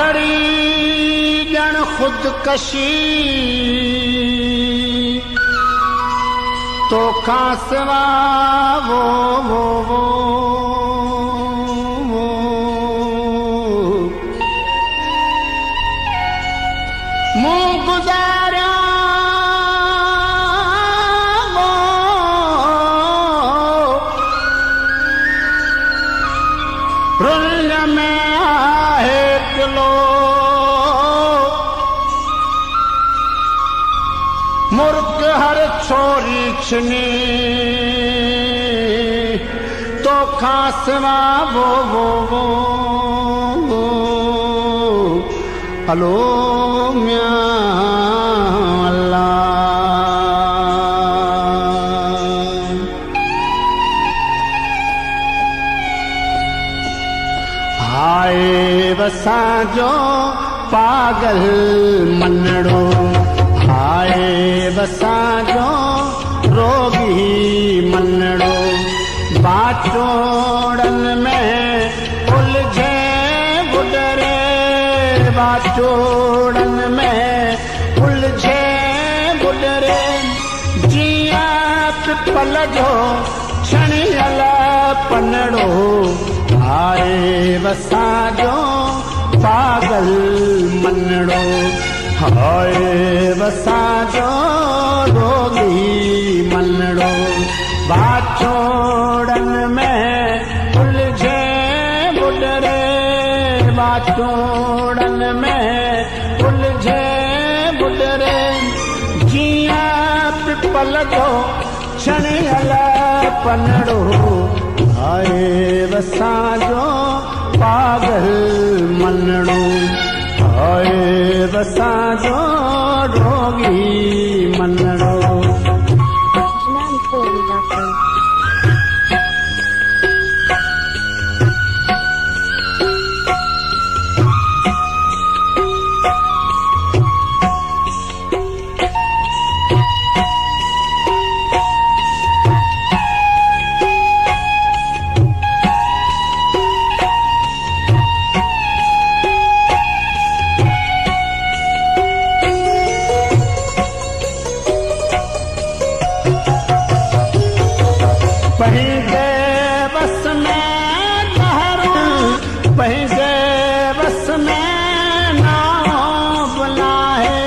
घड़ी ॼण ख़ुदकशी तोखां सिवा वो मूं गुज़ारिया रुल में आहे किलो मुर्ग हर छोरी छिनी तोखां सिवा वो हलो म्या अल्लाह हाय वसांजो पागल मनड़ो हाय वसांजो रोगी मनड़ो बाचोड़न में उलझे बुडरे बाचोड़न में उलझे बुडरे जिया पिपल जो छणियल पनड़ो हाय वसांजो पागल मनड़ो हाय वसांजो रोगी मनड़ो बाचोड़न में उलझे बुडरे बाचोड़न में उलझे बुडरे जिया पिपल जो छणियल पनड़ो हाय वसांजो पागल मनड़ो हाय वसांजो रोगी मनड़ो पंहिंजे बस में लहरों पंहिंजे बस में नाव बनाए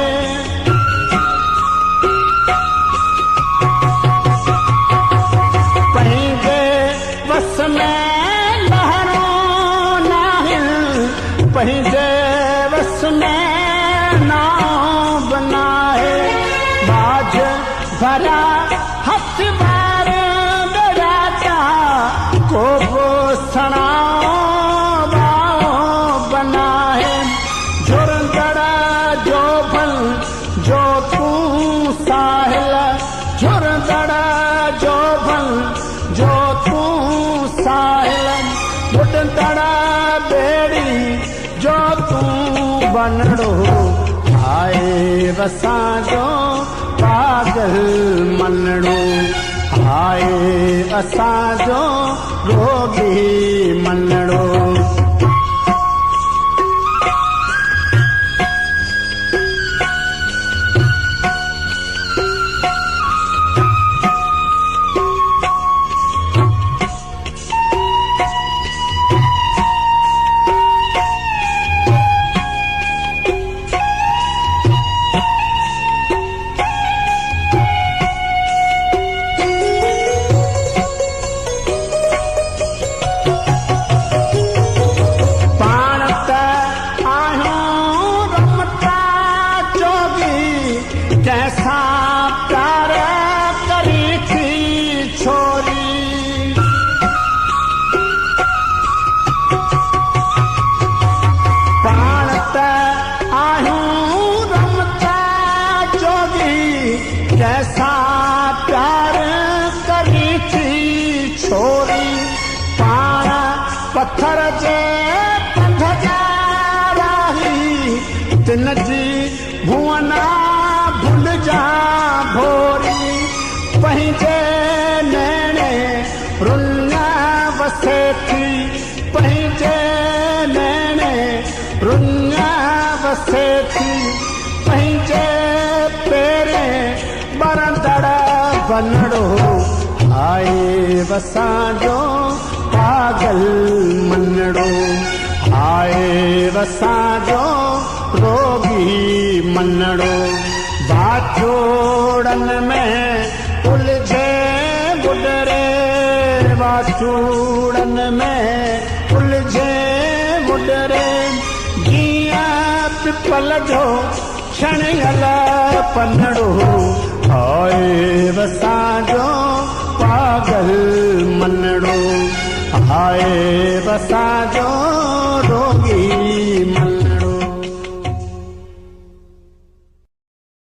पंहिंजे बस में लहरों नाहे पंहिंजे बस में नाव बनाए बाज भरा हथ को सणाओ बना है झुरंदड़ा जो भल जो तू साहिल झुरंदड़ा जो भल जो तू साहिल बुडंदड़ा बेड़ी जो तू बनड़ो हाय वसांजो पागल मनड़ो हाय असांजो रोगी मनड़ो कैसा प्यार करी थी छोरी पाण त आहियूं रमता जोगी कैसा प्यार करी थी छोरी पाण पत्थर जे पंध जा राही तिन जी भुवना भूल जा भोरी पंहिंजे नैणे रुन्ना वसे थी पंहिंजे नैणे रुन्ना नसे थी पंहिंजे पेरे बरंदड़ बनड़ो आए वसांजो पागल मनड़ो आए वसांजो रोगी मनड़ो बाछोड़न में उलझे बुडरे बाछोड़न में उलझे बुडरे जिया पिपल जो छणियल पनड़ो आए वसांजो पागल मनड़ो आए वसांजो